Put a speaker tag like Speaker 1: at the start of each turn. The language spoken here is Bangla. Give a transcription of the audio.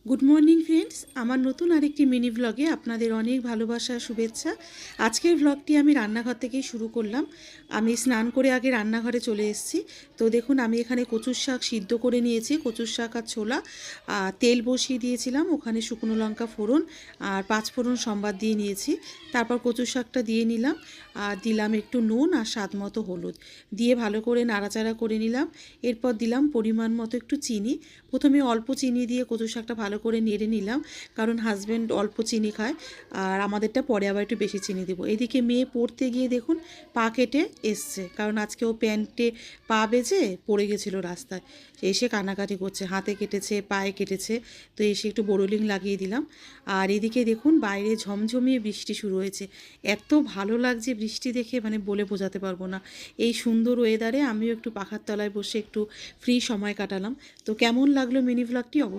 Speaker 1: গুড মর্নিং ফ্রেন্ডস, আমার নতুন আরেকটি মিনি ভ্লগে আপনাদের অনেক ভালোবাসা শুভেচ্ছা। আজকের ভ্লগটি আমি রান্নাঘর থেকেই শুরু করলাম। আমি স্নান করে আগে রান্নাঘরে চলে এসেছি। তো দেখুন, আমি এখানে কচুর শাক সিদ্ধ করে নিয়েছি, কচুর শাক আর ছোলা। তেল বসিয়ে দিয়েছিলাম, ওখানে শুকনো লঙ্কা ফোড়ন আর পাঁচ ফোড়ন সম্বাদ দিয়ে নিয়েছি। তারপর কচুর শাকটা দিয়ে নিলাম, আর দিলাম একটু নুন আর স্বাদ মতো হলুদ দিয়ে ভালো করে নাড়াচাড়া করে নিলাম। এরপর দিলাম পরিমাণ মতো একটু চিনি। প্রথমে অল্প চিনি দিয়ে কচু শাকটা ভালো করে নেড়ে নিলাম, কারণ হাজব্যান্ড অল্প চিনি খায়, আর আমাদেরটা পরে আবার একটু বেশি চিনি দেবো। এদিকে মেয়ে পড়তে গিয়ে দেখুন পা কেটে এসছে, কারণ আজকে ও প্যান্টে পা বেজে পড়ে গেছিলো রাস্তায়। এসে কান্নাকাটি করছে, হাতে কেটেছে, পায়ে কেটেছে। তো এসে একটু বোরোলিং লাগিয়ে দিলাম। আর এদিকে দেখুন বাইরে ঝমঝমিয়ে বৃষ্টি শুরু হয়েছে। এত ভালো লাগছে বৃষ্টি দেখে, মানে বলে বোঝাতে পারবো না। এই সুন্দর ওয়েদারে আমিও একটু পাখার তলায় বসে একটু ফ্রি সময় কাটালাম। তো কেমন লাগলো মিনি ভ্লগটি অবশ্যই